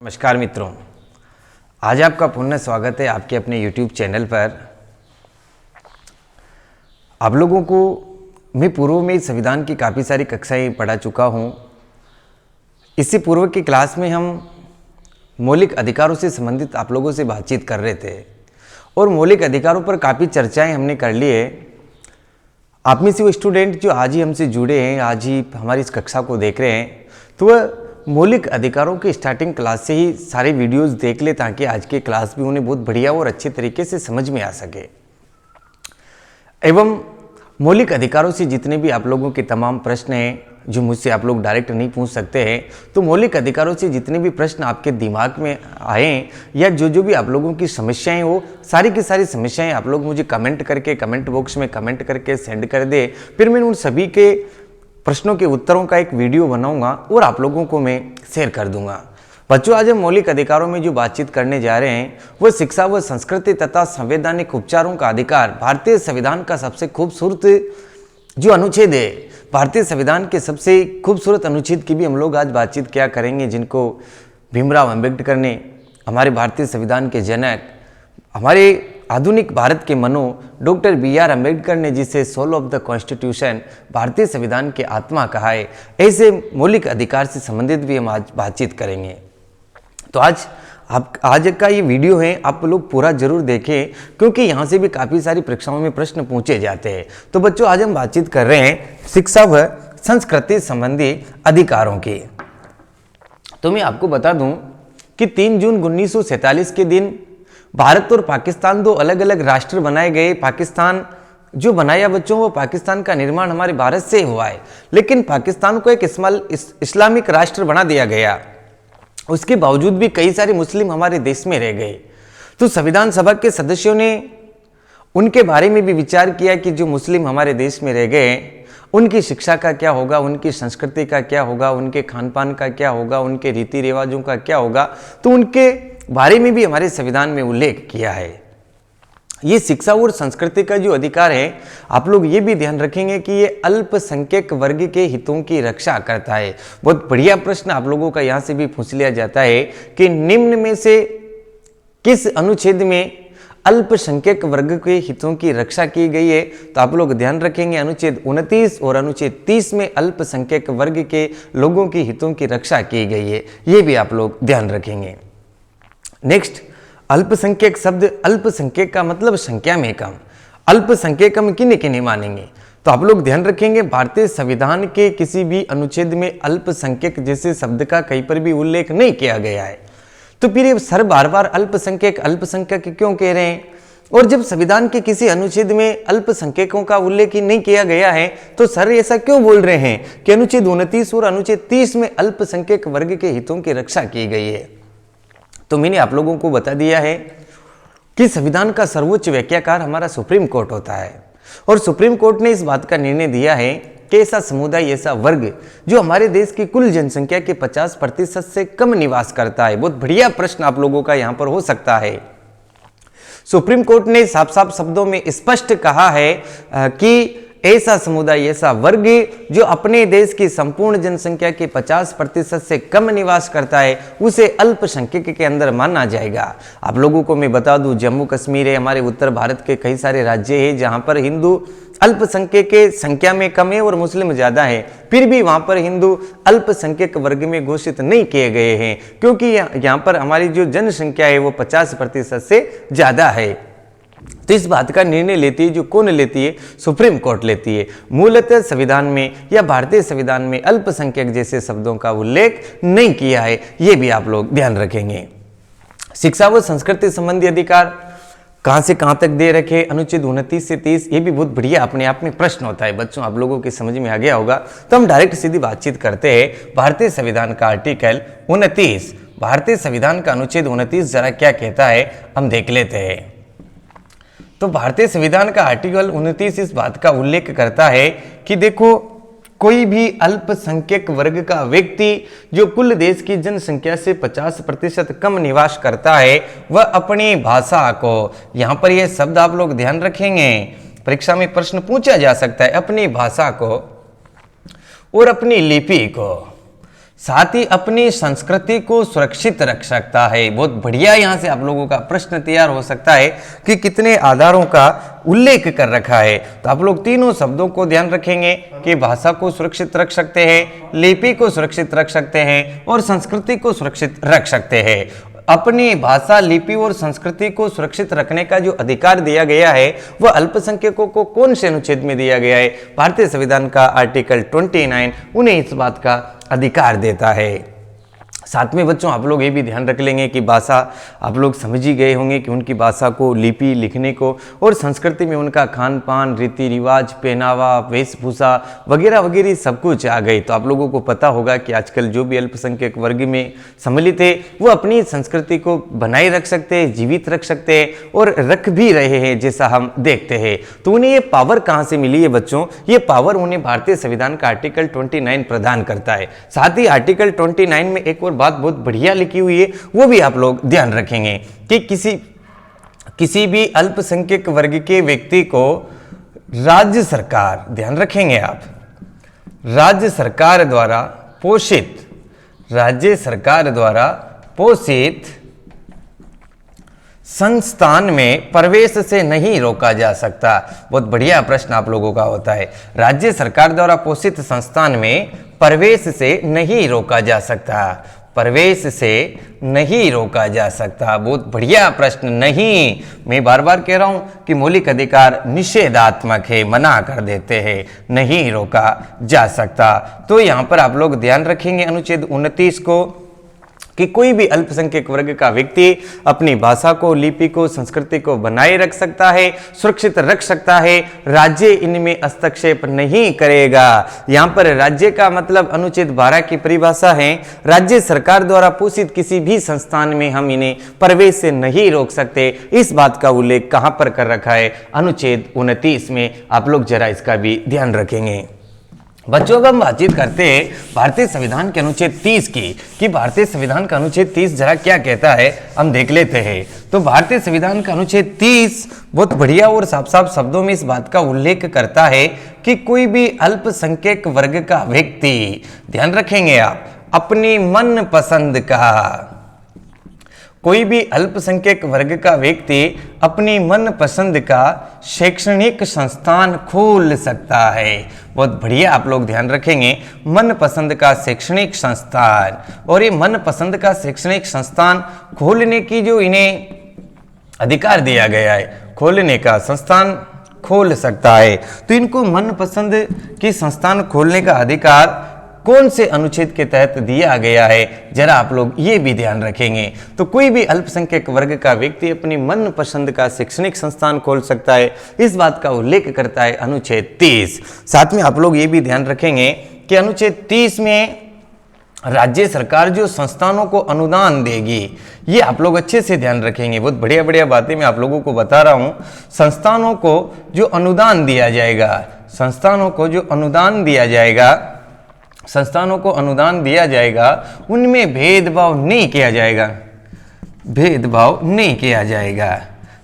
नमस्कार मित्रों, आज आपका पुनः स्वागत है आपके अपने YouTube चैनल पर। आप लोगों को मैं पूर्व में संविधान की काफ़ी सारी कक्षाएं पढ़ा चुका हूं। इससे पूर्व की क्लास में हम मौलिक अधिकारों से संबंधित आप लोगों से बातचीत कर रहे थे और मौलिक अधिकारों पर काफ़ी चर्चाएं हमने कर ली है। आप में से वो स्टूडेंट जो आज ही हमसे जुड़े हैं, आज ही हमारी इस कक्षा को देख रहे हैं, तो वह मौलिक अधिकारों की स्टार्टिंग क्लास से ही सारे वीडियोस देख ले ताकि आज की क्लास भी उन्हें बहुत बढ़िया और अच्छे तरीके से समझ में आ सके। एवं मौलिक अधिकारों से जितने भी आप लोगों के तमाम प्रश्न हैं जो मुझसे आप लोग डायरेक्ट नहीं पूछ सकते हैं, तो मौलिक अधिकारों से जितने भी प्रश्न आपके दिमाग में आए या जो भी आप लोगों की समस्याएं हो, सारी की सारी समस्याएं आप लोग मुझे कमेंट करके कमेंट बॉक्स में कमेंट करके सेंड कर दे। फिर मैं उन सभी के प्रश्नों के उत्तरों का एक वीडियो बनाऊंगा और आप लोगों को मैं शेयर कर दूंगा। बच्चों, आज हम मौलिक अधिकारों में जो बातचीत करने जा रहे हैं वह शिक्षा व संस्कृति तथा संवैधानिक उपचारों का अधिकार। भारतीय संविधान का सबसे खूबसूरत जो अनुच्छेद है, भारतीय संविधान के सबसे खूबसूरत अनुच्छेद की भी हम लोग आज बातचीत क्या करेंगे, जिनको भीमराव अंबेडकर ने, हमारे भारतीय संविधान के जनक, हमारे आधुनिक भारत के मनो डॉक्टर बी.आर. अम्बेडकर ने जिसे सोल ऑफ द कॉन्स्टिट्यूशन, भारतीय संविधान के आत्मा कहा है, ऐसे मौलिक अधिकार से संबंधित भी हम आज बातचीत करेंगे। तो आज का ये वीडियो है, आप लोग पूरा जरूर देखें क्योंकि यहाँ से भी काफ़ी सारी परीक्षाओं में प्रश्न पूछे जाते हैं। तो बच्चों, आज हम बातचीत कर रहे हैं शिक्षा व संस्कृति संबंधी अधिकारों की। तो मैं आपको बता दूं कि 3 जून 1947 के दिन भारत और पाकिस्तान दो अलग अलग राष्ट्र बनाए गए। पाकिस्तान जो बनाया बच्चों, वो पाकिस्तान का निर्माण हमारे भारत से हुआ है, लेकिन पाकिस्तान को एक इस्लामिक राष्ट्र बना दिया गया। उसके बावजूद भी कई सारे मुस्लिम हमारे देश में रह गए। तो संविधान सभा के सदस्यों ने उनके बारे में भी विचार किया कि जो मुस्लिम हमारे देश में रह गए, उनकी शिक्षा का क्या होगा, उनकी संस्कृति का क्या होगा, उनके खान पान का क्या होगा, उनके रीति रिवाजों का क्या होगा। तो उनके बारे में भी हमारे संविधान में उल्लेख किया है। ये शिक्षा और संस्कृति का जो अधिकार है, आप लोग ये भी ध्यान रखेंगे कि ये अल्पसंख्यक वर्ग के हितों की रक्षा करता है। बहुत बढ़िया प्रश्न आप लोगों का यहाँ से भी पूछ लिया जाता है कि निम्न में से किस अनुच्छेद में अल्पसंख्यक वर्ग के हितों की रक्षा की गई है। तो आप लोग ध्यान रखेंगे अनुच्छेद 29 और अनुच्छेद 30 में अल्पसंख्यक वर्ग के लोगों की हितों की रक्षा की गई है, ये भी आप लोग ध्यान रखेंगे। नेक्स्ट, अल्पसंख्यक शब्द, अल्पसंख्यक का मतलब संख्या में कम। अल्पसंख्यक हम किन्हें किन्हें मानेंगे, तो आप लोग ध्यान रखेंगे भारतीय संविधान के किसी भी अनुच्छेद में अल्पसंख्यक जैसे शब्द का कहीं पर भी उल्लेख नहीं किया गया है। तो फिर ये सर बार बार अल्पसंख्यक अल्पसंख्यक क्यों कह रहे हैं? और जब संविधान के किसी अनुच्छेद में अल्पसंख्यकों का उल्लेख ही नहीं किया गया है, तो सर ऐसा क्यों बोल रहे हैं कि अनुच्छेद 29 और अनुच्छेद 30 में अल्पसंख्यक वर्ग के हितों की रक्षा की गई है? तो मैंने आप लोगों को बता दिया है कि संविधान का सर्वोच्च व्याख्याकार हमारा सुप्रीम कोर्ट होता है और सुप्रीम कोर्ट ने इस बात का निर्णय दिया है कि ऐसा समुदाय, ऐसा वर्ग जो हमारे देश की कुल जनसंख्या के 50% से कम निवास करता है। बहुत बढ़िया प्रश्न आप लोगों का यहाँ पर हो सकता है। सुप्रीम कोर्ट ने साफ साफ शब्दों में स्पष्ट कहा है कि ऐसा समुदाय, ऐसा वर्ग जो अपने देश की संपूर्ण जनसंख्या के 50% से कम निवास करता है, उसे अल्पसंख्यक के अंदर माना जाएगा। आप लोगों को मैं बता दूं, जम्मू कश्मीर है, हमारे उत्तर भारत के कई सारे राज्य हैं जहां पर हिंदू अल्पसंख्यक के संख्या में कम है और मुस्लिम ज्यादा है, फिर भी वहां पर हिंदू अल्पसंख्यक वर्ग में घोषित नहीं किए गए हैं क्योंकि यहाँ पर हमारी जो जनसंख्या है वो 50% से ज्यादा है। तो इस बात का निर्णय लेती है जो कौन लेती है? सुप्रीम कोर्ट लेती है। मूलतः संविधान में या भारतीय संविधान में अल्पसंख्यक जैसे शब्दों का उल्लेख नहीं किया है, ये भी आप लोग ध्यान रखेंगे। शिक्षा व संस्कृति संबंधी अधिकार कहां से कहां तक दे रखे? अनुच्छेद 29 से 30, ये भी बहुत बढ़िया अपने आप में प्रश्न होता है। बच्चों, आप लोगों की समझ में आ गया होगा। तो हम डायरेक्ट सीधी बातचीत करते हैं। भारतीय संविधान का आर्टिकल 29, भारतीय संविधान का अनुच्छेद 29 जरा क्या कहता है हम देख लेते हैं। तो भारतीय संविधान का आर्टिकल 29 इस बात का उल्लेख करता है कि देखो, कोई भी अल्पसंख्यक वर्ग का व्यक्ति जो कुल देश की जनसंख्या से 50% कम निवास करता है, वह अपनी भाषा को, यहां पर यह शब्द आप लोग ध्यान रखेंगे, परीक्षा में प्रश्न पूछा जा सकता है, अपनी भाषा को और अपनी लिपि को साथ ही अपनी संस्कृति को सुरक्षित रख सकता है। बहुत बढ़िया यहाँ से आप लोगों का प्रश्न तैयार हो सकता है कि कितने आधारों का उल्लेख कर रखा है। तो आप लोग तीनों शब्दों को ध्यान रखेंगे कि भाषा को सुरक्षित रख सकते हैं, लिपि को सुरक्षित रख सकते हैं और संस्कृति को सुरक्षित रख सकते हैं। अपनी भाषा, लिपि और संस्कृति को सुरक्षित रखने का जो अधिकार दिया गया है वह अल्पसंख्यकों को कौन से अनुच्छेद में दिया गया है? भारतीय संविधान का आर्टिकल 29 उन्हें इस बात का अधिकार देता है। साथ में बच्चों आप लोग ये भी ध्यान रख लेंगे कि भाषा आप लोग समझ ही गए होंगे कि उनकी भाषा को, लिपि लिखने को और संस्कृति में उनका खान पान, रीति रिवाज, पहनावा, वेशभूषा वगैरह वगैरह सब कुछ आ गई। तो आप लोगों को पता होगा कि आजकल जो भी अल्पसंख्यक वर्ग में सम्मिलित है वो अपनी संस्कृति को बनाए रख सकते हैं, जीवित रख सकते हैं और रख भी रहे हैं, जैसा हम देखते हैं। तो उन्हें ये पावर कहाँ से मिली है बच्चों? ये पावर उन्हें भारतीय संविधान का आर्टिकल 29 प्रदान करता है। साथ ही आर्टिकल 29 में एक और बात बहुत बढ़िया लिखी हुई है, वो भी आप लोग ध्यान रखेंगे कि किसी भी अल्पसंख्यक वर्ग के व्यक्ति को राज्य सरकार, ध्यान रखेंगे आप, राज्य सरकार द्वारा पोषित संस्थान में प्रवेश से नहीं रोका जा सकता। बहुत बढ़िया प्रश्न आप लोगों का होता है। राज्य सरकार द्वारा पोषित संस्थान में प्रवेश से नहीं रोका जा सकता, प्रवेश से नहीं रोका जा सकता। बहुत बढ़िया प्रश्न। नहीं, मैं बार बार कह रहा हूं कि मौलिक अधिकार निषेधात्मक है, मना कर देते हैं, नहीं रोका जा सकता। तो यहां पर आप लोग ध्यान रखेंगे अनुच्छेद 29 को कि कोई भी अल्पसंख्यक वर्ग का व्यक्ति अपनी भाषा को, लिपि को, संस्कृति को बनाए रख सकता है, सुरक्षित रख सकता है। राज्य इनमें हस्तक्षेप नहीं करेगा। यहाँ पर राज्य का मतलब अनुच्छेद 12 की परिभाषा है, राज्य सरकार द्वारा पोषित किसी भी संस्थान में हम इन्हें प्रवेश से नहीं रोक सकते। इस बात का उल्लेख कहाँ पर कर रखा है? अनुच्छेद 29 में। आप लोग जरा इसका भी ध्यान रखेंगे। बच्चों अब हम बातचीत करते हैं भारतीय संविधान के अनुच्छेद 30 की, कि भारतीय संविधान का अनुच्छेद 30 जरा क्या कहता है, हम देख लेते हैं। तो भारतीय संविधान का अनुच्छेद 30 बहुत बढ़िया और साफ साफ शब्दों में इस बात का उल्लेख करता है कि कोई भी अल्पसंख्यक वर्ग का व्यक्ति, ध्यान रखेंगे आप, अपनी मन पसंद का, कोई भी अल्पसंख्यक वर्ग का व्यक्ति अपनी मनपसंद का शैक्षणिक संस्थान खोल सकता है। बहुत बढ़िया, आप लोग ध्यान रखेंगे, मनपसंद का शैक्षणिक संस्थान। और ये मनपसंद का शैक्षणिक संस्थान खोलने की जो इन्हें अधिकार दिया गया है, खोलने का संस्थान खोल सकता है। तो इनको मनपसंद की संस्थान खोलने का अधिकार कौन से अनुच्छेद के तहत दिया गया है, जरा आप लोग ये भी ध्यान रखेंगे। तो कोई भी अल्पसंख्यक वर्ग का व्यक्ति अपनी मनपसंद का शैक्षणिक संस्थान खोल सकता है, इस बात का उल्लेख करता है अनुच्छेद 30। साथ में आप लोग ये भी ध्यान रखेंगे कि अनुच्छेद 30 में राज्य सरकार जो संस्थानों को अनुदान देगी, ये आप लोग अच्छे से ध्यान रखेंगे। बहुत बढ़िया बढ़िया बातें मैं आप लोगों को बता रहा हूं। संस्थानों को जो अनुदान दिया जाएगा, संस्थानों को जो अनुदान दिया जाएगा, संस्थानों को अनुदान दिया जाएगा, उनमें भेदभाव नहीं किया जाएगा, भेदभाव नहीं किया जाएगा।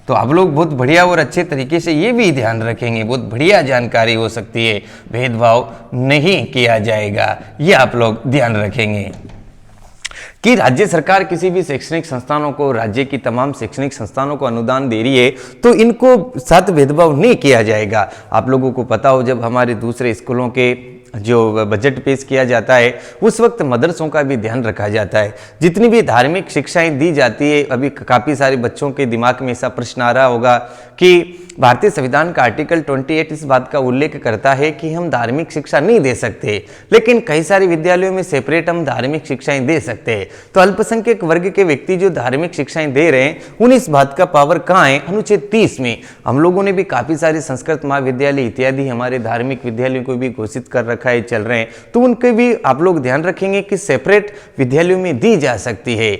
तो आप लोग बहुत बढ़िया और अच्छे तरीके से ये भी ध्यान रखेंगे, बहुत बढ़िया जानकारी हो सकती है, भेदभाव नहीं किया जाएगा, ये आप लोग ध्यान रखेंगे। कि राज्य सरकार किसी भी शैक्षणिक संस्थानों को, राज्य की तमाम शैक्षणिक संस्थानों को अनुदान दे रही है तो इनको साथ भेदभाव नहीं किया जाएगा। आप लोगों को पता हो, जब हमारे दूसरे स्कूलों के जो बजट पेश किया जाता है उस वक्त मदरसों का भी ध्यान रखा जाता है। जितनी भी धार्मिक शिक्षाएं दी जाती है, अभी काफ़ी सारे बच्चों के दिमाग में ऐसा प्रश्न आ रहा होगा कि भारतीय संविधान का आर्टिकल 28 इस बात का उल्लेख करता है कि हम धार्मिक शिक्षा नहीं दे सकते, लेकिन कई सारे विद्यालयों में सेपरेट हम धार्मिक शिक्षाएं दे सकते हैं। तो अल्पसंख्यक वर्ग के व्यक्ति जो धार्मिक शिक्षाएं दे रहे हैं, उन्हें इस बात का पावर कहाँ है? अनुच्छेद 30 में। हम लोगों ने भी काफ़ी सारे संस्कृत महाविद्यालय इत्यादि हमारे धार्मिक विद्यालयों को भी घोषित कर रखा है, चल रहे हैं, तो उनके भी आप लोग ध्यान रखेंगे कि सेपरेट विद्यालयों में दी जा सकती है।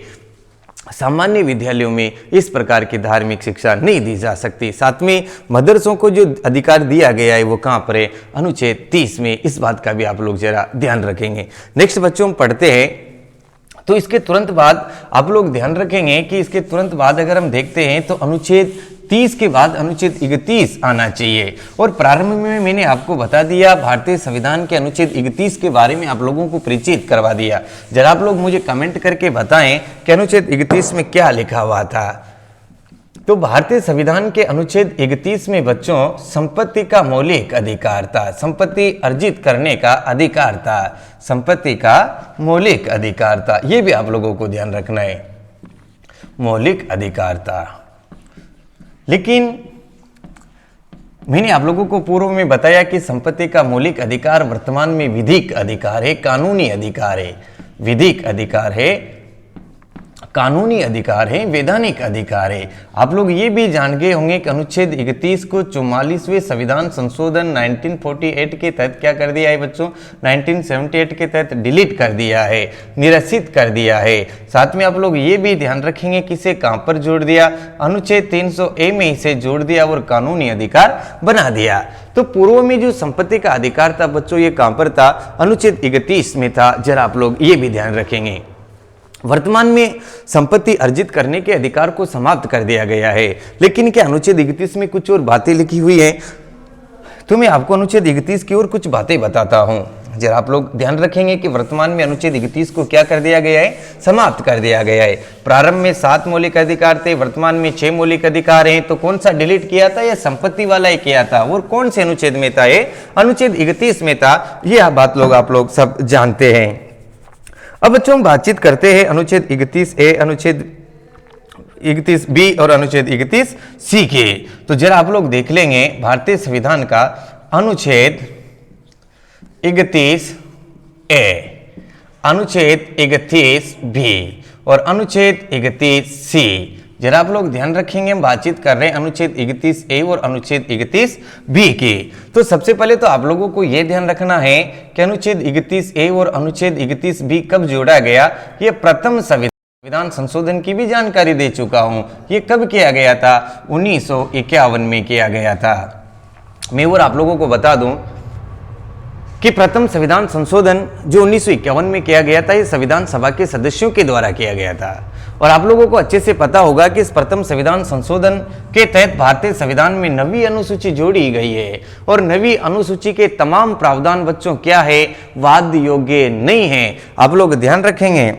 सामान्य विद्यालयों में इस प्रकार की धार्मिक शिक्षा नहीं दी जा सकती। साथ में मदरसों को जो अधिकार दिया गया है वो कहाँ पर है? अनुच्छेद 30 में। इस बात का भी आप लोग जरा ध्यान रखेंगे। नेक्स्ट बच्चों हम पढ़ते हैं। तो इसके तुरंत बाद आप लोग ध्यान रखेंगे कि इसके तुरंत बाद अगर हम देखते हैं तो अनुच्छेद 30 के बाद अनुच्छेद 31 आना चाहिए। और प्रारंभ में मैंने आपको बता दिया, भारतीय संविधान के अनुच्छेद 31 के बारे में आप लोगों को परिचित करवा दिया। जरा आप लोग मुझे कमेंट करके बताएं कि अनुच्छेद 31 में क्या लिखा हुआ था। तो भारतीय संविधान के अनुच्छेद 31 में बच्चों संपत्ति का मौलिक अधिकार था, संपत्ति अर्जित करने का अधिकार था, संपत्ति का मौलिक अधिकार था। यह भी आप लोगों को ध्यान रखना है, मौलिक अधिकार था। लेकिन मैंने आप लोगों को पूर्व में बताया कि संपत्ति का मौलिक अधिकार वर्तमान में विधिक अधिकार है, कानूनी अधिकार है, विधिक अधिकार है, कानूनी अधिकार है, वैधानिक अधिकार है। आप लोग ये भी जान गए होंगे कि अनुच्छेद 31 को 44वें संविधान संशोधन 1948 के तहत क्या कर दिया है बच्चों, 1978 के तहत डिलीट कर दिया है, निरसित कर दिया है। साथ में आप लोग ये भी ध्यान रखेंगे किसे कहां पर जोड़ दिया, अनुच्छेद 300A में इसे जोड़ दिया और कानूनी अधिकार बना दिया। तो पूर्व में जो संपत्ति का अधिकार था बच्चों, ये कहां पर था, अनुच्छेद 31 में था। जरा आप लोग ये भी ध्यान रखेंगे। वर्तमान में संपत्ति अर्जित करने के अधिकार को समाप्त कर दिया गया है, लेकिन क्या अनुच्छेद 31 में कुछ और बातें लिखी हुई हैं। तो मैं आपको अनुच्छेद 31 की और कुछ बातें बताता हूं। जरा आप लोग ध्यान रखेंगे कि वर्तमान में अनुच्छेद 31 को क्या कर दिया गया है, समाप्त कर दिया गया है। प्रारंभ में 7 मौलिक अधिकार थे, वर्तमान में 6 मौलिक अधिकार हैं। तो कौन सा डिलीट किया था, यह संपत्ति वाला ही किया था, और कौन से अनुच्छेद में था, ये अनुच्छेद 31 में था। यह बात लोग आप लोग सब जानते हैं। अब बच्चों हम बातचीत करते हैं अनुच्छेद 31A, अनुच्छेद 31B और अनुच्छेद 31C के। तो जरा आप लोग देख लेंगे भारतीय संविधान का अनुच्छेद 31A, अनुच्छेद 31B और अनुच्छेद 31C। जरा आप लोग ध्यान रखेंगे, हम बातचीत कर रहे हैं अनुच्छेद 31A और अनुच्छेद 31B की। तो सबसे पहले तो आप लोगों को यह ध्यान रखना है कि अनुच्छेद 31A और अनुच्छेद 31B कब जोड़ा गया। यह प्रथम संविधान संशोधन की भी जानकारी दे चुका हूं। यह कब किया गया था, 1951 में किया गया था। मैं और आप लोगों को बता दूं कि प्रथम संविधान संशोधन जो 1951 में किया गया था, यह संविधान सभा के सदस्यों के द्वारा किया गया था। और आप लोगों को अच्छे से पता होगा कि इस प्रथम संविधान संशोधन के तहत भारतीय संविधान में नवी अनुसूची जोड़ी गई है, और नवी अनुसूची के तमाम प्रावधान बच्चों क्या है, वाद योग्य नहीं है। आप लोग ध्यान रखेंगे,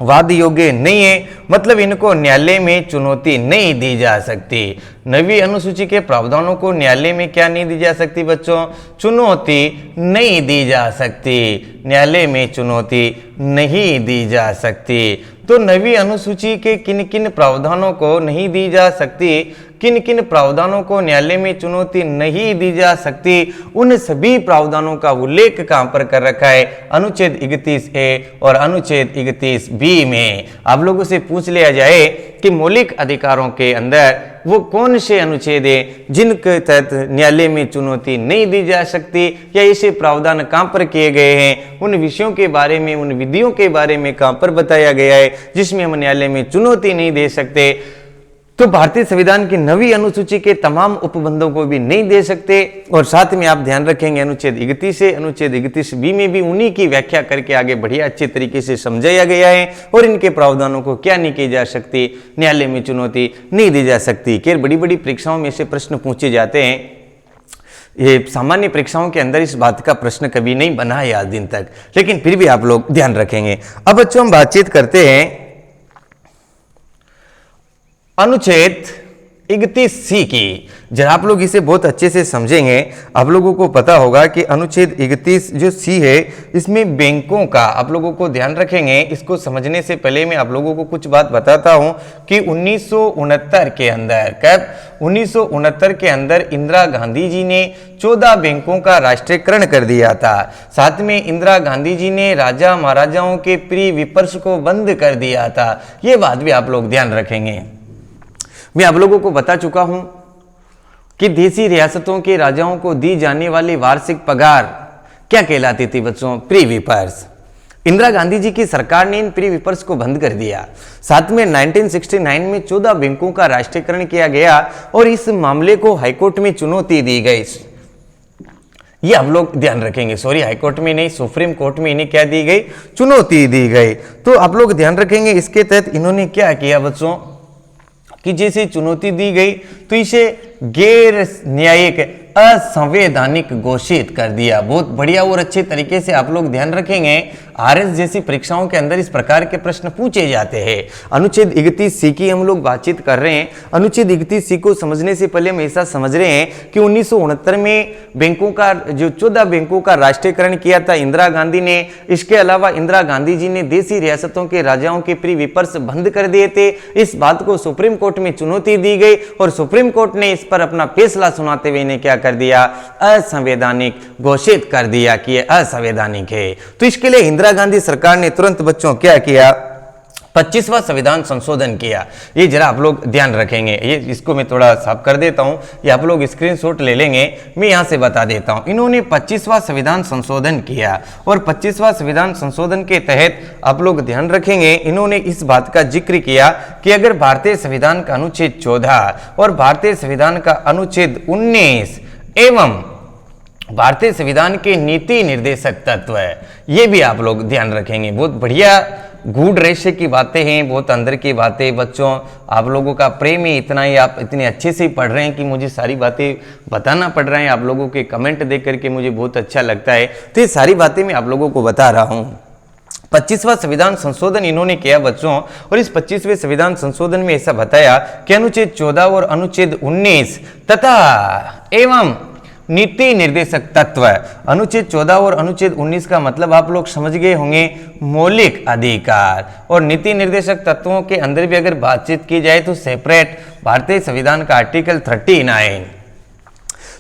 वाद योग्य नहीं है, मतलब इनको न्यायालय में चुनौती नहीं दी जा सकती। नवी अनुसूची के प्रावधानों को न्यायालय में क्या नहीं दी जा सकती बच्चों, चुनौती नहीं दी जा सकती, न्यायालय में चुनौती नहीं दी जा सकती। तो नवी अनुसूची के किन किन प्रावधानों को नहीं दी जा सकती, किन किन प्रावधानों को न्यायालय में चुनौती नहीं दी जा सकती, उन सभी प्रावधानों का उल्लेख कहां पर कर रखा है, अनुच्छेद 31A और अनुच्छेद 31B में। आप लोगों से पूछ लिया जाए कि मौलिक अधिकारों के अंदर वो कौन से अनुच्छेद है जिनके तहत न्यायालय में चुनौती नहीं दी जा सकती, या ऐसे प्रावधान कहां पर किए गए हैं, उन विषयों के बारे में, उन विधियों के बारे में कहां पर बताया गया है जिसमें हम न्यायालय में चुनौती नहीं दे सकते। तो भारतीय संविधान की नवी अनुसूची के तमाम उपबंधों को भी नहीं दे सकते। और साथ में आप ध्यान रखेंगे अनुच्छेद 31 से अनुच्छेद 31B में भी उन्हीं की व्याख्या करके आगे बढ़िया अच्छे तरीके से समझाया गया है, और इनके प्रावधानों को क्या नहीं की जा सकती, न्यायालय में चुनौती नहीं दी जा सकती। खैर बड़ी बड़ी परीक्षाओं में से प्रश्न पूछे जाते हैं, ये सामान्य परीक्षाओं के अंदर इस बात का प्रश्न कभी नहीं बना है आज दिन तक, लेकिन फिर भी आप लोग ध्यान रखेंगे। अब बच्चों हम बातचीत करते हैं अनुच्छेद 31C की। जरा आप लोग इसे बहुत अच्छे से समझेंगे, आप लोगों को पता होगा कि अनुच्छेद 31 जो C है, इसमें बैंकों का आप लोगों को ध्यान रखेंगे। इसको समझने से पहले मैं आप लोगों को कुछ बात बताता हूं कि 1969 के अंदर, कब 1969 के अंदर इंदिरा गांधी जी ने 14 बैंकों का राष्ट्रीयकरण कर दिया था। साथ में इंदिरा गांधी जी ने राजा महाराजाओं के प्री विपर्स को बंद कर दिया था। ये बात भी आप लोग ध्यान रखेंगे। मैं आप लोगों को बता चुका हूं कि देशी रियासतों के राजाओं को दी जाने वाली वार्षिक पगार क्या कहलाती थी बच्चों, प्री विपर्स। इंदिरा गांधी जी की सरकार ने इन प्री विपर्स को बंद कर दिया। साथ में 1969 में 14 बैंकों का राष्ट्रीयकरण किया गया, और इस मामले को हाईकोर्ट में चुनौती दी गई। ये आप लोग ध्यान रखेंगे। सॉरी, हाईकोर्ट में नहीं, सुप्रीम कोर्ट में इन्हें क्या दी गई, चुनौती दी गई। तो आप लोग ध्यान रखेंगे इसके तहत इन्होंने क्या किया बच्चों कि जैसे चुनौती दी गई तो इसे गैर न्यायिक असंवैधानिक घोषित कर दिया। बहुत बढ़िया और अच्छे तरीके से आप लोग ध्यान रखेंगे। आरएस जैसी परीक्षाओं के अंदर इस प्रकार के प्रश्न पूछे जाते हैं। अनुच्छेद 31C की हम लोग बातचीत कर रहे हैं। अनुच्छेद 31C को समझने से पहले हम ऐसा समझ रहे हैं कि 1969 में बैंकों का जो 14 बैंकों का राष्ट्रीयकरण किया था इंदिरा गांधी ने। इसके अलावा इंदिरा गांधी जी ने देशी रियासतों के राजाओं के प्री विपर्स बंद कर दिए थे। इस बात को सुप्रीम कोर्ट में चुनौती दी गई और सुप्रीम कोर्ट ने इस पर अपना फैसला सुनाते हुए इन्हें क्या कर दिया, असंवैधानिक घोषित कर दिया कि यह असंवैधानिक है। तो इसके लिए इंदिरा गांधी सरकार ने तुरंत बच्चों क्या किया, 25वां संविधान संशोधन किया। ये जरा आप लोग ध्यान रखेंगे। ये इसको मैं थोड़ा साफ कर देता हूं, ये आप लोग स्क्रीनशॉट ले लेंगे, मैं यहां से बता देता हूं। इन्होंने 25वां संविधान संशोधन किया और 25वां संविधान संशोधन के तहत आप लोग ध्यान रखेंगे इन्होंने इस बात का जिक्र किया कि अगर भारतीय संविधान का अनुच्छेद 14 और भारतीय संविधान का अनुच्छेद 19 एवं भारतीय संविधान के नीति निर्देशक तत्व है, ये भी आप लोग ध्यान रखेंगे। बहुत बढ़िया गूढ़ रहस्य की बातें हैं, बहुत अंदर की बातें। बच्चों आप लोगों का प्रेम ही इतना ही, आप इतने अच्छे से पढ़ रहे हैं कि मुझे सारी बातें बताना पड़ रहा है। आप लोगों के कमेंट देख करके मुझे बहुत अच्छा लगता है। तो ये सारी बातें मैं आप लोगों को बता रहा हूँ। 25वां संविधान संशोधन इन्होंने किया बच्चों, और इस 25वें संविधान संशोधन में ऐसा बताया कि अनुच्छेद 14 और अनुच्छेद 19 तथा एवं नीति निर्देशक तत्व। अनुच्छेद 14 और अनुच्छेद 19 का मतलब आप लोग समझ गए होंगे, मौलिक अधिकार। और नीति निर्देशक तत्वों के अंदर भी अगर बातचीत की जाए तो सेपरेट भारतीय संविधान का आर्टिकल 39,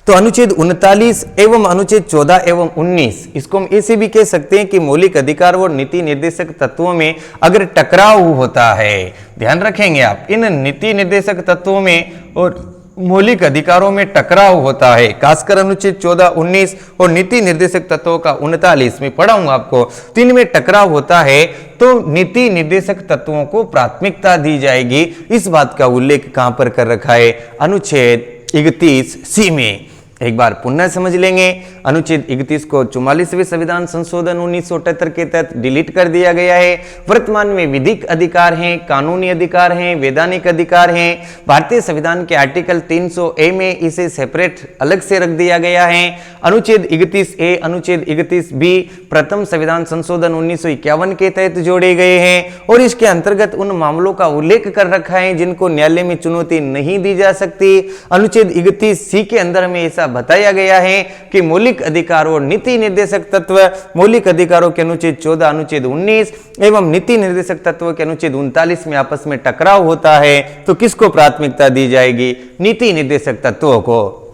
तो अनुच्छेद 39 एवं अनुच्छेद 14 एवं 19, इसको हम ऐसे भी कह सकते हैं कि मौलिक अधिकार और नीति निर्देशक तत्वों में अगर टकराव होता है, ध्यान रखेंगे आप, इन नीति निर्देशक तत्वों में और मौलिक अधिकारों में टकराव होता है, खासकर अनुच्छेद 14, 19 और नीति निर्देशक तत्वों का 39 में पढ़ाऊंगा आपको, तीन में टकराव होता है तो नीति निर्देशक तत्वों को प्राथमिकता दी जाएगी। इस बात का उल्लेख कहां पर कर रखा है, अनुच्छेद 31C में। एक बार पुनः समझ लेंगे, अनुच्छेद 31 को 44वें संविधान संशोधन 1978 के तहत डिलीट कर दिया गया है। वर्तमान में विधिक अधिकार हैं, कानूनी अधिकार हैं, वैधानिक अधिकार हैं। भारतीय संविधान के आर्टिकल 300A में इसे सेपरेट अलग से रख दिया गया है। अनुच्छेद 31A, अनुच्छेद 31B प्रथम संविधान संशोधन 1951 के तहत जोड़े गए हैं और इसके अंतर्गत उन मामलों का उल्लेख कर रखा है जिनको न्यायालय में चुनौती नहीं दी जा सकती। अनुच्छेद 31C के अंदर में ऐसा बताया गया है कि मौलिक अधिकार और नीति निर्देशक तत्व, मौलिक अधिकारों के अनुच्छेद 14, अनुच्छेद 19 एवं नीति निर्देशक तत्व के अनुच्छेद 39 में आपस में टकराव होता है तो किसको प्राथमिकता दी जाएगी, नीति निर्देशक तत्वों को।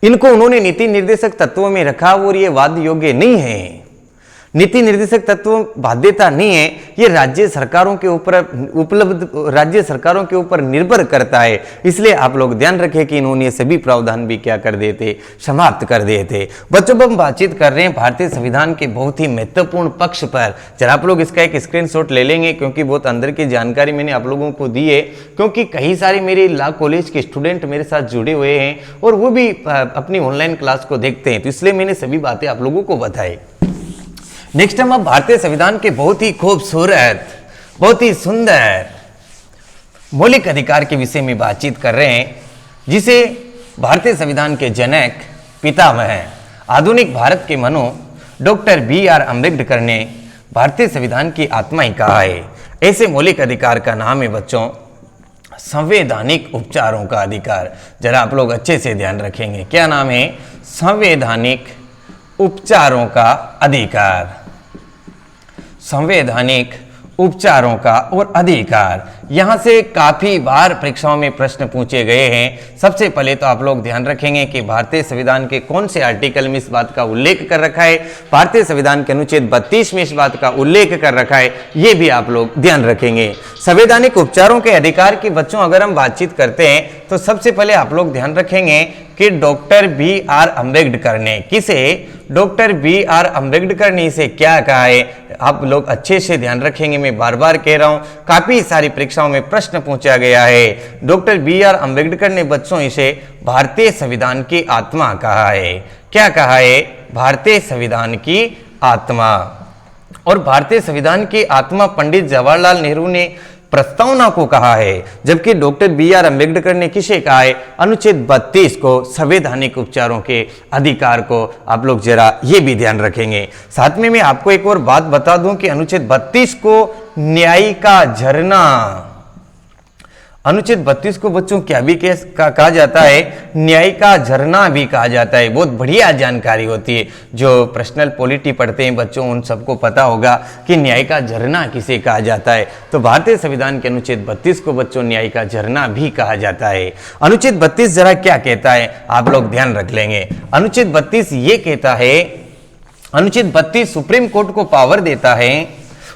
इनको उन्होंने नीति निर्देशक तत्वों में रखा और ये वाद योग्य नहीं है। नीति निर्देशक तत्व बाध्यता नहीं है, ये राज्य सरकारों के ऊपर उपलब्ध, राज्य सरकारों के ऊपर निर्भर करता है। इसलिए आप लोग ध्यान रखें कि इन्होंने सभी प्रावधान भी क्या कर दिए थे, समाप्त कर दिए थे। बच्चों हम बातचीत कर रहे हैं भारतीय संविधान के बहुत ही महत्वपूर्ण पक्ष पर। जरा आप लोग इसका एक स्क्रीनशॉट ले लेंगे क्योंकि बहुत अंदर की जानकारी मैंने आप लोगों को दी है, क्योंकि कई सारे मेरे लॉ कॉलेज के स्टूडेंट मेरे साथ जुड़े हुए हैं और वो भी अपनी ऑनलाइन क्लास को देखते हैं, तो इसलिए मैंने सभी बातें आप लोगों को बताई। नेक्स्ट हम भारतीय संविधान के बहुत ही खूबसूरत, बहुत ही सुंदर मौलिक अधिकार के विषय में बातचीत कर रहे हैं, जिसे भारतीय संविधान के जनक, पितामह, आधुनिक भारत के मनु डॉक्टर B.R. अम्बेडकर ने भारतीय संविधान की आत्मा ही कहा है। ऐसे मौलिक अधिकार का नाम है बच्चों संवैधानिक उपचारों का अधिकार। जरा आप लोग अच्छे से ध्यान रखेंगे, क्या नाम है, संवैधानिक उपचारों का अधिकार, संवैधानिक उपचारों का और अधिकार। यहां से काफी बार परीक्षाओं में प्रश्न पूछे गए हैं। सबसे पहले तो आप लोग ध्यान रखेंगे कि भारतीय संविधान के कौन से आर्टिकल में इस बात का उल्लेख कर रखा है। भारतीय संविधान के अनुच्छेद 32 में इस बात का उल्लेख कर रखा है, ये भी आप लोग ध्यान रखेंगे। संवैधानिक उपचारों के अधिकार की बच्चों अगर हम बातचीत करते हैं तो सबसे पहले आप लोग ध्यान रखेंगे कि डॉक्टर B.R. अम्बेडकर ने, किसे, डॉक्टर B.R. अम्बेडकर ने इसे क्या कहा है। आप लोग अच्छे से ध्यान रखेंगे, मैं बार बार कह रहा हूं, काफी सारी परीक्षाओं में प्रश्न पूछा गया है। Doctor B.R. अम्बेडकर ने बच्चों इसे भारतीय संविधान की आत्मा कहा है। क्या कहा है? भारतीय संविधान की आत्मा। और भारतीय संविधान की आत्मा पंडित जवाहरलाल नेहरू ने प्रस्तावना को कहा है, जबकि डॉक्टर बी.आर. अम्बेडकर ने किसे कहा है? अनुच्छेद 32 को, संवैधानिक उपचारों के अधिकार को। आप लोग जरा ये भी ध्यान रखेंगे। साथ में मैं आपको एक और बात बता दूं कि अनुच्छेद 32 को न्याय का झरना, अनुच्छेद 32 को बच्चों क्या भी कहा जाता है? न्याय का झरना भी कहा जाता है। बहुत बढ़िया जानकारी होती है। जो पर्सनल पॉलिटी पढ़ते हैं बच्चों, उन सबको पता होगा कि न्याय का झरना किसे कहा जाता है। तो भारतीय संविधान के अनुच्छेद 32 को बच्चों न्याय का झरना भी कहा जाता है। अनुच्छेद 32 जरा क्या कहता है, आप लोग ध्यान रख लेंगे। अनुच्छेद 32 ये कहता है, अनुच्छेद 32 सुप्रीम कोर्ट को पावर देता है,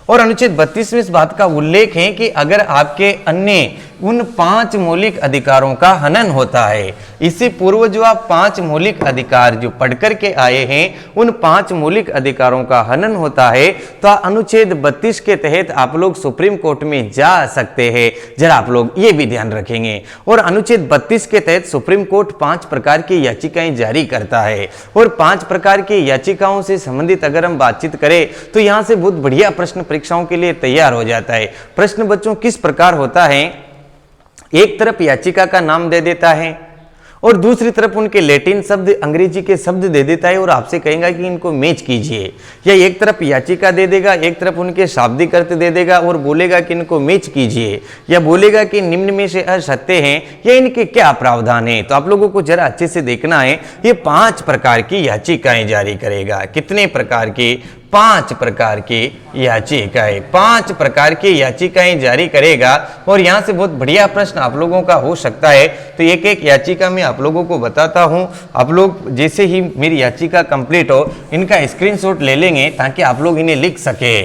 और अनुच्छेद 32 में इस बात का उल्लेख है कि अगर आपके अन्य उन 5 मौलिक अधिकारों का हनन होता है, इससे पूर्व जो आप 5 मौलिक अधिकार जो पढ़ करके आए हैं, उन 5 मौलिक अधिकारों का हनन होता है, तो अनुच्छेद 32 के तहत आप लोग सुप्रीम कोर्ट में जा सकते हैं। जरा आप लोग ये भी ध्यान रखेंगे। और अनुच्छेद 32 के तहत सुप्रीम कोर्ट 5 प्रकार की याचिकाएं जारी करता है, और 5 प्रकार की याचिकाओं से संबंधित अगर हम बातचीत करें तो यहां से बहुत बढ़िया प्रश्न परीक्षाओं के लिए तैयार हो जाता है। प्रश्न बच्चों किस प्रकार होता है? एक तरफ याचिका का नाम दे देता है और दूसरी तरफ उनके लैटिन शब्द, अंग्रेजी के शब्द दे देता है, और आपसे कहेगा कि इनको मैच कीजिए। या एक तरफ याचिका दे देगा, एक तरफ उनके शाब्दिक अर्थ दे देगा और बोलेगा कि इनको मैच कीजिए, या बोलेगा कि निम्न में से असत्य हैं या इनके क्या प्रावधान है। तो आप लोगों को जरा अच्छे से देखना है। ये 5 प्रकार की याचिकाएं जारी करेगा। कितने प्रकार की? 5 प्रकार की याचिकाएं, 5 प्रकार की याचिकाएं जारी करेगा। और यहां से बहुत बढ़िया प्रश्न आप लोगों का हो सकता है। तो एक एक याचिका मैं आप लोगों को बताता हूं। आप लोग जैसे ही मेरी याचिका कंप्लीट हो, इनका स्क्रीनशॉट ले लेंगे ताकि आप लोग इन्हें लिख सके।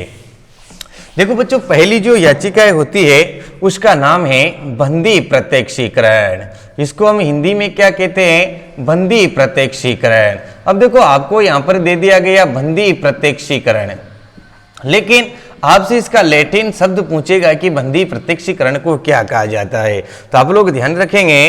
देखो बच्चों, पहली जो याचिका होती है उसका नाम है बंदी प्रत्यक्षीकरण। इसको हम हिंदी में क्या कहते हैं? बंदी प्रत्यक्षीकरण। अब देखो, आपको यहां पर दे दिया गया बंदी प्रत्यक्षीकरण, लेकिन आपसे इसका लैटिन शब्द पूछेगा कि बंदी प्रत्यक्षीकरण को क्या कहा जाता है। तो आप लोग ध्यान रखेंगे,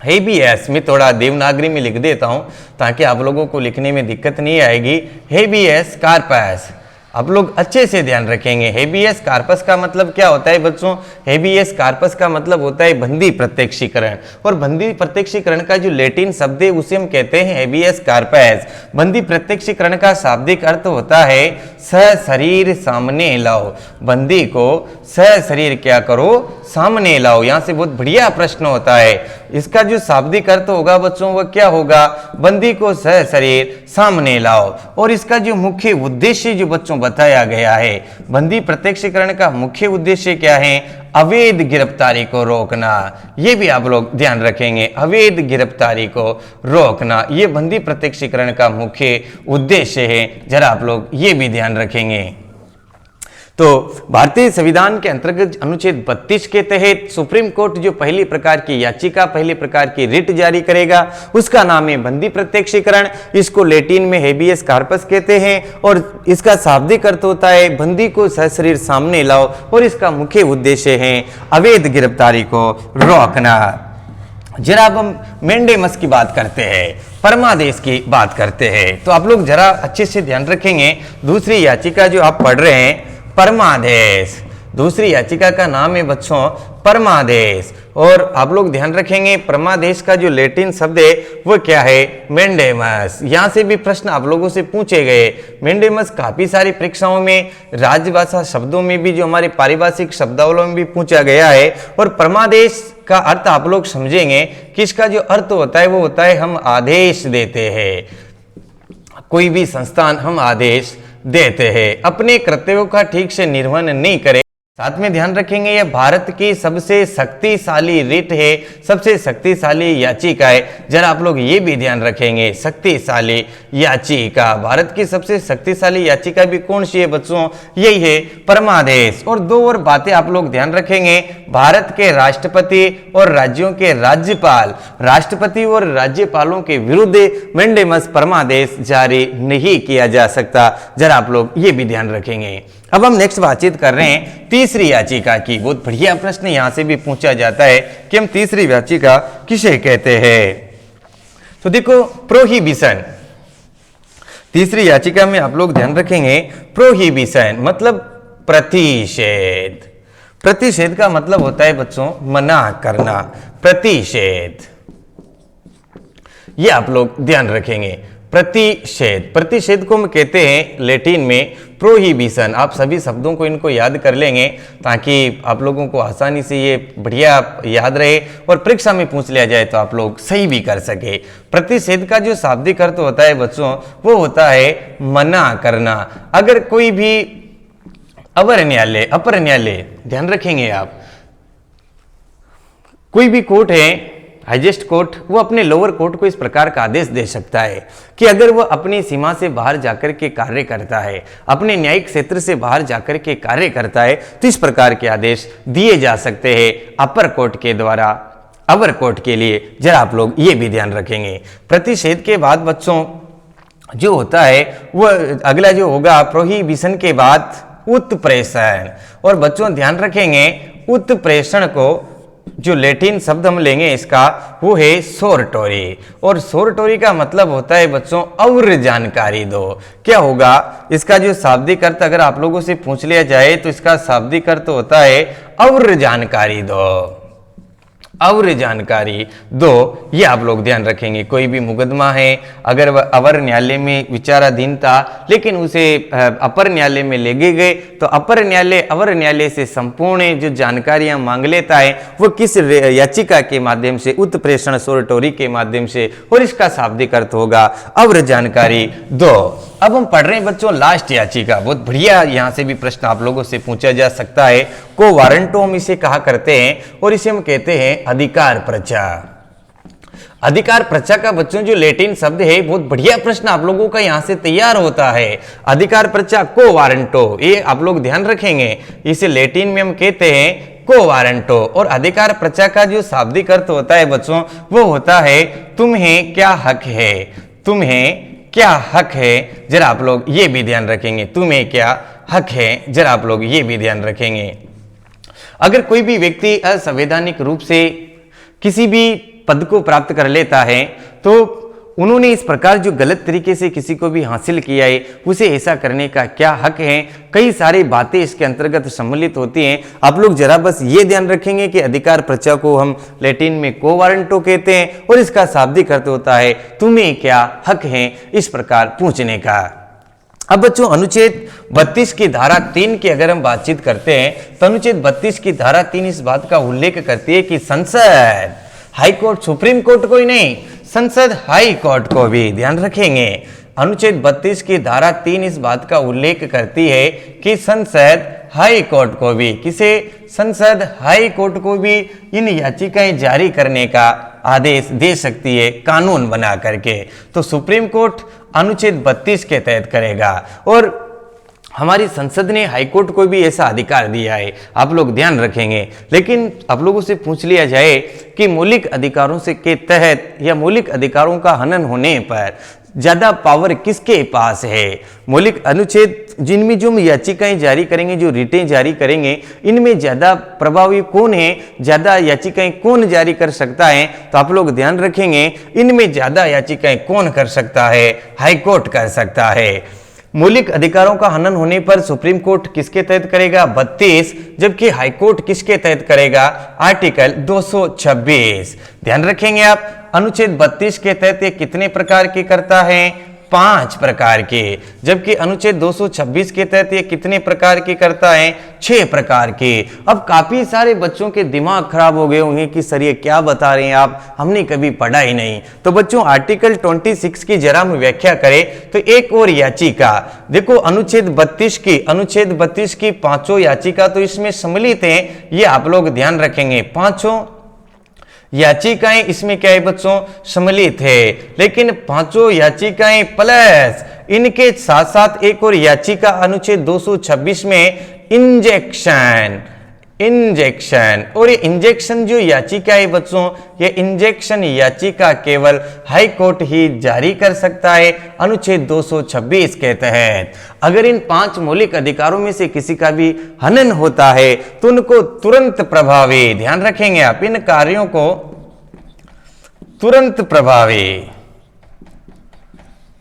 हेबियस में थोड़ा देवनागरी में लिख देता हूं ताकि आप लोगों को लिखने में दिक्कत नहीं आएगी। हेबियस कार्पस, आप लोग अच्छे से ध्यान रखेंगे। हेबियस कार्पस का मतलब क्या होता है बच्चों? हेबियस कार्पस का मतलब होता है बंदी प्रत्यक्षीकरण, और बंदी प्रत्यक्षीकरण का जो लैटिन शब्द है उसे हम कहते हैं हेबियस कार्पस। बंदी प्रत्यक्षीकरण का शाब्दिक अर्थ होता है सशरीर सामने लाओ। बंदी को सशरीर क्या करो? सामने लाओ। यहां से बहुत बढ़िया प्रश्न होता है। इसका जो शाब्दिक अर्थ होगा बच्चों वह क्या होगा? बंदी को सशरीर सामने लाओ। और इसका जो मुख्य उद्देश्य जो बच्चों बताया गया है, बंदी प्रत्यक्षीकरण का मुख्य उद्देश्य क्या है? अवैध गिरफ्तारी को रोकना। ये भी आप लोग ध्यान रखेंगे, अवैध गिरफ्तारी को रोकना, ये बंदी प्रत्यक्षीकरण का मुख्य उद्देश्य है। जरा आप लोग ये भी ध्यान रखेंगे। तो भारतीय संविधान के अंतर्गत अनुच्छेद 32 के तहत सुप्रीम कोर्ट जो पहली प्रकार की याचिका, पहली प्रकार की रिट जारी करेगा, उसका नाम है बंदी प्रत्यक्षीकरण। इसको लैटिन में हेबियस कार्पस कहते हैं, और इसका शाब्दिक अर्थ होता है बंदी को सशरीर सामने लाओ, और इसका मुख्य उद्देश्य है अवैध गिरफ्तारी को रोकना। जरा अब हम मेंडेमस की बात करते हैं, परमादेश की बात करते हैं। तो आप लोग जरा अच्छे से ध्यान रखेंगे। दूसरी याचिका जो आप पढ़ रहे हैं, परमादेश, दूसरी याचिका का नाम है बच्चों परमादेश। और आप लोग ध्यान रखेंगे, परमादेश का जो लैटिन शब्द है वो क्या है? मेंडेमस। यहां से भी प्रश्न आप लोगों से पूछे गए। मेंडेमस काफी सारी परीक्षाओं में, राजभाषा शब्दों में भी, जो हमारे पारिभाषिक शब्दावली में भी पूछा गया है। और परमादेश का अर्थ आप लोग समझेंगे कि इसका जो अर्थ होता है वो होता है हम आदेश देते हैं। कोई भी संस्थान हम आदेश देते हैं, अपने कर्तव्यों का ठीक से निर्वहन नहीं करे। साथ में ध्यान रखेंगे, यह भारत की सबसे शक्तिशाली रिट है, सबसे शक्तिशाली याचिका है। जरा आप लोग ये भी ध्यान रखेंगे, शक्तिशाली याचिका। भारत की सबसे शक्तिशाली याचिका भी कौन सी है बच्चों? यही है परमादेश। और दो और बातें आप लोग ध्यान रखेंगे, भारत के राष्ट्रपति और राज्यों के राज्यपाल, राष्ट्रपति और राज्यपालों के विरुद्ध मेंडेमस परमादेश जारी नहीं किया जा सकता। जरा आप लोग ये भी ध्यान रखेंगे। अब हम नेक्स्ट बातचीत कर रहे हैं तीसरी याचिका की। बहुत बढ़िया प्रश्न यहां से भी पूछा जाता है कि हम तीसरी याचिका किसे कहते हैं। तो देखो, प्रोहिबिशन, तीसरी याचिका में आप लोग ध्यान रखेंगे प्रोहिबिशन मतलब प्रतिषेध। प्रतिषेध का मतलब होता है बच्चों मना करना, प्रतिषेध, ये आप लोग ध्यान रखेंगे। प्रतिषेध, प्रतिषेध को हम कहते हैं लैटिन में प्रोहिबिशन। आप सभी शब्दों को इनको याद कर लेंगे ताकि आप लोगों को आसानी से ये बढ़िया याद रहे और परीक्षा में पूछ लिया जाए तो आप लोग सही भी कर सके। प्रतिषेध का जो शाब्दिक अर्थ होता है बच्चों वो होता है मना करना। अगर कोई भी अवर न्यायालय, अपर न्यायालय, ध्यान रखेंगे आप, कोई भी कोर्ट है, हाईएस्ट कोर्ट, वो अपने लोअर कोर्ट को इस प्रकार का आदेश दे सकता है कि अगर वो अपनी सीमा से बाहर जाकर के कार्य करता है, अपने न्यायिक क्षेत्र से बाहर जाकर के कार्य करता है, तो इस प्रकार के आदेश दिए जा सकते हैं अपर कोर्ट के द्वारा अवर कोर्ट के लिए। जरा आप लोग ये भी ध्यान रखेंगे। प्रतिषेध के बाद बच्चों जो होता है वो अगला जो होगा प्रोहिबिशन के बाद उत्प्रेषण। और बच्चों ध्यान रखेंगे उत्प्रेषण को जो लैटिन शब्द हम लेंगे इसका वो है सोरटोरी। और सोरटोरी का मतलब होता है बच्चों और जानकारी दो। क्या होगा इसका जो शाब्दिक अर्थ अगर आप लोगों से पूछ लिया जाए तो इसका शाब्दिक अर्थ होता है और जानकारी दो, और जानकारी दो। ये आप लोग ध्यान रखेंगे। कोई भी मुकदमा है अगर वह अवर न्यायालय में विचाराधीन था लेकिन उसे अपर न्यायालय में ले गए तो अपर न्यायालय अवर न्यायालय से संपूर्ण जो जानकारियां मांग लेता है वो किस याचिका के माध्यम से, उत्प्रेषण सोरटोरी के माध्यम से, और इसका शाब्दिक अर्थ होगा और जानकारी दो। अब हम पढ़ रहे हैं बच्चों लास्ट याचिका। बहुत बढ़िया, यहां से भी प्रश्न आप लोगों से पूछा जा सकता है। को वारंटो हम इसे कहा करते हैं और इसे हम कहते हैं अधिकार प्रचा। अधिकार प्रचा का बच्चों जो लैटिन शब्द है, बहुत बढ़िया प्रश्न आप लोगों का यहां से तैयार होता है। अधिकार प्रचा को वारंटो, ये आप लोग ध्यान रखेंगे। इसे लैटिन में हम कहते हैं को वारंटो। और अधिकार प्रचा का जो शाब्दिक अर्थ होता है बच्चों वो होता है तुम्हें क्या हक है, तुम्हें क्या हक है। जरा आप लोग ये भी ध्यान रखेंगे, तुम्हें क्या हक है, जरा आप लोग ये भी ध्यान रखेंगे। अगर कोई भी व्यक्ति असंवैधानिक रूप से किसी भी पद को प्राप्त कर लेता है तो उन्होंने इस प्रकार जो गलत तरीके से किसी को भी हासिल किया है उसे ऐसा करने का क्या हक है। कई सारी बातें इसके अंतर्गत सम्मिलित होती हैं। आप लोग जरा बस ये ध्यान रखेंगे कि अधिकार प्रचा को हम लैटिन में को वारंटो कहते हैं और इसका शाब्दिक अर्थ होता है तुम्हें क्या हक है, इस प्रकार पूछने का। अब बच्चों अनुच्छेद 32 की धारा 3 की अगर हम बातचीत करते हैं तो अनुच्छेद 32 की धारा 3 इस बात का उल्लेख करती है कि संसद, हाई कोर्ट, सुप्रीम कोर्ट को ही नहीं, संसद हाई कोर्ट को भी, ध्यान रखेंगे। अनुच्छेद 32 की धारा 3 इस बात का उल्लेख करती है कि संसद हाई कोर्ट को भी, किसे, संसद हाई कोर्ट को भी इन याचिकाएं जारी करने का आदेश दे सकती है कानून बना करके। तो सुप्रीम कोर्ट अनुच्छेद 32 के तहत करेगा और हमारी संसद ने हाईकोर्ट को भी ऐसा अधिकार दिया है, आप लोग ध्यान रखेंगे। लेकिन आप लोगों से पूछ लिया जाए कि मौलिक अधिकारों से के तहत या मौलिक अधिकारों का हनन होने पर ज्यादा पावर किसके पास है, मौलिक अनुच्छेद जिनमें जो याचिकाएं जारी करेंगे, जो रिटें जारी करेंगे, इनमें ज्यादा प्रभावी कौन है, ज्यादा याचिकाएं कौन जारी कर सकता है, तो आप लोग ध्यान रखेंगे इनमें ज्यादा याचिकाएं कौन कर सकता है, हाईकोर्ट कर सकता है। मौलिक अधिकारों का हनन होने पर सुप्रीम कोर्ट किसके तहत करेगा, 32, जबकि हाईकोर्ट किसके तहत करेगा, आर्टिकल 226। ध्यान रखेंगे आप अनुच्छेद 32 के तहत ये कितने प्रकार के करता है, 5 प्रकार के, जबकि अनुच्छेद 226 के तहत ये कितने प्रकार के करता है, 6 प्रकार के। अब काफी सारे बच्चों के दिमाग खराब हो गए होंगे कि सर ये क्या बता रहे हैं आप, हमने कभी पढ़ा ही नहीं। तो बच्चों आर्टिकल 26 की जरा हम व्याख्या करें तो एक और याचिका देखो, अनुच्छेद 32 की 5 याचिका तो इसमें सम्मिलित हैं, ये आप लोग ध्यान रखेंगे। 5 याचिकाएं इसमें क्या है बच्चों, सम्मिलित है। लेकिन 5 याचिकाएं प्लस इनके साथ साथ एक और याचिका अनुच्छेद 226 में इंजेक्शन, और ये इंजेक्शन जो याचिका है बच्चों, ये इंजेक्शन याचिका केवल हाई कोर्ट ही जारी कर सकता है अनुच्छेद 226 के तहत। अगर इन 5 मौलिक अधिकारों में से किसी का भी हनन होता है तो उनको तुरंत प्रभावी, ध्यान रखेंगे आप, इन कार्यों को तुरंत प्रभावी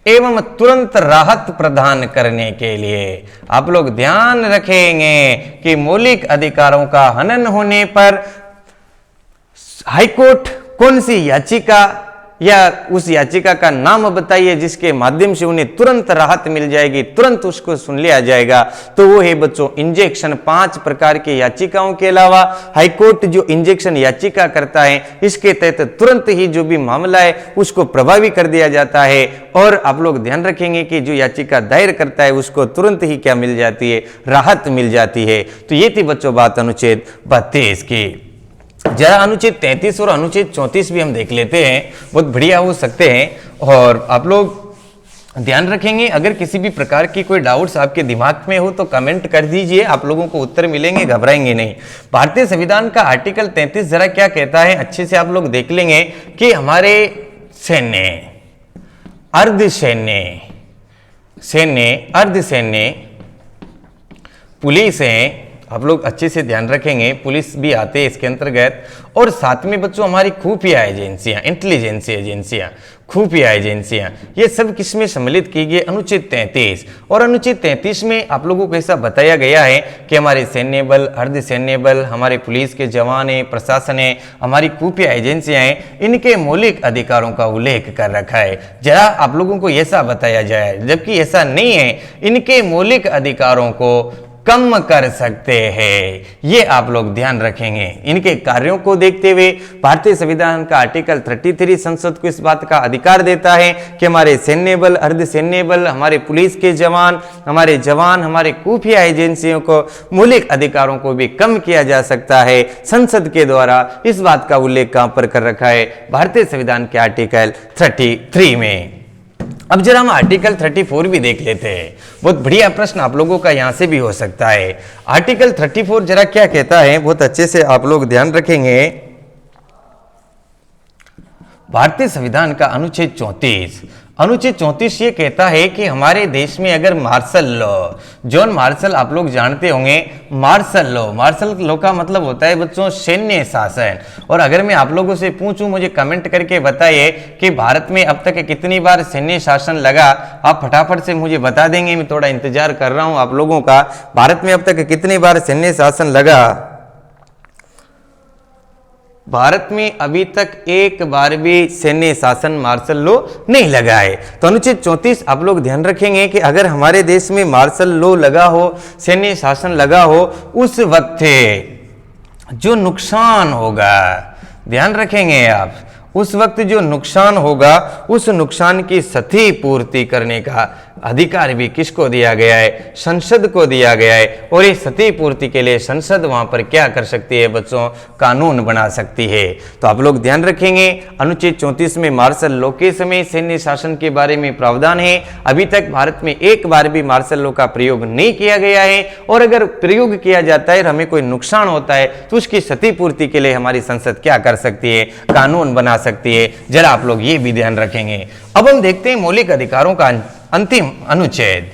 एवं तुरंत राहत प्रदान करने के लिए। आप लोग ध्यान रखेंगे कि मौलिक अधिकारों का हनन होने पर हाईकोर्ट कौन सी याचिका या उस याचिका का नाम बताइए जिसके माध्यम से उन्हें तुरंत राहत मिल जाएगी, तुरंत उसको सुन लिया जाएगा। तो वो है बच्चों इंजेक्शन। 5 प्रकार की याचिकाओं के अलावा हाईकोर्ट जो इंजेक्शन याचिका करता है, इसके तहत तुरंत ही जो भी मामला है उसको प्रभावी कर दिया जाता है। और आप लोग ध्यान रखेंगे कि जो याचिका दायर करता है उसको तुरंत ही क्या मिल जाती है, राहत मिल जाती है। तो ये थी बच्चों बात अनुच्छेद 32 की। जरा अनुच्छेद 33 और अनुच्छेद 34 भी हम देख लेते हैं, बहुत बढ़िया हो सकते हैं। और आप लोग ध्यान रखेंगे, अगर किसी भी प्रकार की कोई डाउट्स आपके दिमाग में हो तो कमेंट कर दीजिए, आप लोगों को उत्तर मिलेंगे, घबराएंगे नहीं। भारतीय संविधान का आर्टिकल 33 जरा क्या कहता है, अच्छे से आप लोग देख लेंगे कि हमारे सैन्य, अर्धसैन्य, सैन्य, अर्धसैन्य, पुलिस है, आप लोग अच्छे से ध्यान रखेंगे, पुलिस भी आते हैं इसके अंतर्गत। और साथ में बच्चों हमारी खुफिया एजेंसियां, इंटेलिजेंस एजेंसियां, खुफिया एजेंसियां, ये सब किसमें सम्मिलित की गई, अनुच्छेद 33। और अनुच्छेद 33 में आप लोगों को ऐसा बताया गया है कि हमारे सैन्य बल, अर्धसैन्य बल, हमारे पुलिस के जवान है, प्रशासन है, हमारी खुफिया एजेंसियां हैं, इनके मौलिक अधिकारों का उल्लेख कर रखा है। जरा आप लोगों को ऐसा बताया जाए, जबकि ऐसा नहीं है, इनके मौलिक अधिकारों को कम कर सकते हैं, ये आप लोग ध्यान रखेंगे। इनके कार्यों को देखते हुए भारतीय संविधान का आर्टिकल 33 संसद को इस बात का अधिकार देता है कि हमारे सैन्य बल, अर्धसैन्य बल, हमारे पुलिस के जवान, हमारे खुफिया एजेंसियों को मौलिक अधिकारों को भी कम किया जा सकता है संसद के द्वारा। इस बात का उल्लेख कहां पर कर रखा है, भारतीय संविधान के आर्टिकल 33 में। अब जरा हम आर्टिकल 34 भी देख लेते हैं, बहुत बढ़िया प्रश्न आप लोगों का यहां से भी हो सकता है। आर्टिकल 34 जरा क्या कहता है, बहुत अच्छे से आप लोग ध्यान रखेंगे। भारतीय संविधान का अनुच्छेद 34 ये कहता है कि हमारे देश में अगर मार्शल लॉ, जॉन मार्शल आप लोग जानते होंगे, मार्शल लॉ का मतलब होता है बच्चों सैन्य शासन। और अगर मैं आप लोगों से पूछूं, मुझे कमेंट करके बताइए कि भारत में अब तक कितनी बार सैन्य शासन लगा, आप फटाफट से मुझे बता देंगे, मैं थोड़ा इंतजार कर रहा हूं आप लोगों का। भारत में अब तक कितनी बार सैन्य शासन लगा? भारत में अभी तक एक बार भी सैन्य शासन मार्शल लॉ नहीं लगा है। तो अनुच्छेद 34 आप लोग ध्यान रखेंगे कि अगर हमारे देश में मार्शल लॉ लगा हो, सैन्य शासन लगा हो, उस वक्त जो नुकसान होगा, ध्यान रखेंगे आप, उस वक्त जो नुकसान होगा उस नुकसान की क्षतिपूर्ति करने का अधिकार भी किसको दिया गया है? संसद को दिया गया है। और इस क्षतिपूर्ति के लिए संसद वहां पर क्या कर सकती है बच्चों? कानून बना सकती है। तो आप लोग ध्यान रखेंगे, अनुच्छेद 34 में मार्शल लॉ के समय सैन्य शासन के बारे में प्रावधान है। अभी तक भारत में एक बार भी मार्शल लॉ का प्रयोग नहीं किया गया है, और अगर प्रयोग किया जाता है और हमें कोई नुकसान होता है तो उसकी क्षतिपूर्ति के लिए हमारी संसद क्या कर सकती है? कानून बना सकती है। जरा आप लोग ये भी ध्यान रखेंगे। अब हम देखते हैं मौलिक अधिकारों का अंतिम अनुच्छेद।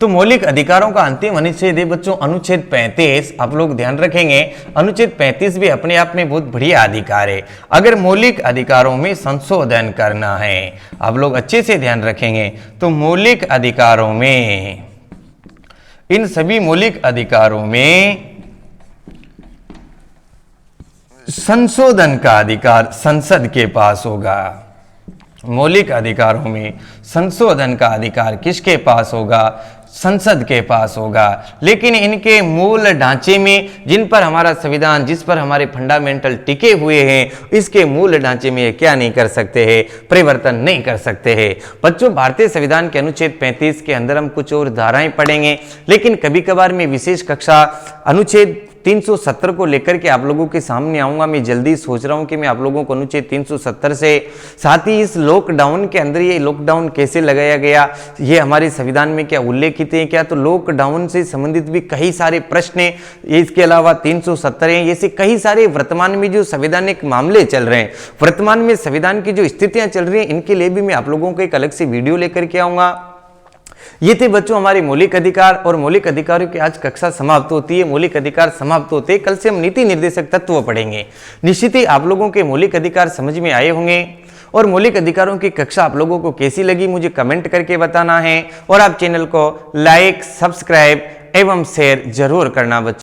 तो मौलिक अधिकारों का अंतिम अनुच्छेद है बच्चों अनुच्छेद 35। आप लोग ध्यान रखेंगे, अनुच्छेद 35 भी अपने आप में बहुत बढ़िया अधिकार है। अगर मौलिक अधिकारों में संशोधन करना है, आप लोग अच्छे से ध्यान रखेंगे, तो मौलिक अधिकारों में, इन सभी मौलिक अधिकारों में संशोधन का अधिकार संसद के पास होगा। मौलिक अधिकारों में संशोधन का अधिकार किसके पास होगा? संसद के पास होगा। लेकिन इनके मूल ढांचे में, जिन पर हमारा संविधान, जिस पर हमारे फंडामेंटल टिके हुए हैं, इसके मूल ढांचे में ये क्या नहीं कर सकते हैं? परिवर्तन नहीं कर सकते हैं। बच्चों, भारतीय संविधान के अनुच्छेद 35 के अंदर हम कुछ और धाराएं पढ़ेंगे, लेकिन कभी कभार मैं विशेष कक्षा अनुच्छेद 370 को लेकर के आप लोगों के सामने आऊंगा। मैं जल्दी सोच रहा हूं कि मैं आप लोगों को अनुच्छेद 370 से, साथ ही इस लॉकडाउन के अंदर ये लॉकडाउन कैसे लगाया गया, ये हमारे संविधान में क्या उल्लेखित है क्या, तो लॉकडाउन से संबंधित भी कई सारे प्रश्न हैं। इसके अलावा 370 है, ऐसे कई सारे वर्तमान में जो संवैधानिक मामले चल रहे हैं, वर्तमान में संविधान की जो स्थितियां चल रही हैं, इनके लिए भी मैं आप लोगों को एक अलग से वीडियो लेकर के आऊंगा। ये थे बच्चों हमारे मौलिक अधिकार, और मौलिक अधिकारों की आज कक्षा समाप्त होती है, मौलिक अधिकार समाप्त होते हैं। कल से हम नीति निर्देशक तत्व पढ़ेंगे। निश्चित ही आप लोगों के मौलिक अधिकार समझ में आए होंगे। और मौलिक अधिकारों की कक्षा आप लोगों को कैसी लगी मुझे कमेंट करके बताना है और आप चैनल को लाइक, सब्सक्राइब एवं शेयर जरूर करना बच्चों।